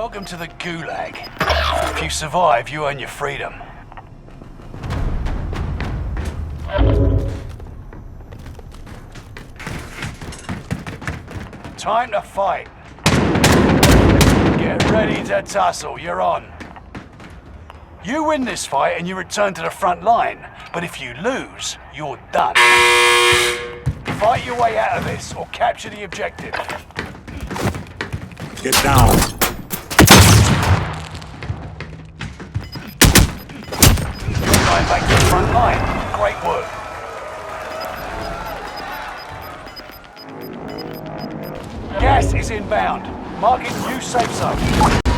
Welcome to the Gulag. If you survive, you earn your freedom. Time to fight. Get ready to tussle, you're on. You win this fight and you return to the front line, but if you lose, you're done. Fight your way out of this or capture the objective. Get down. You're going back to the front line. Great work. Gas is inbound. Marking new safe zone.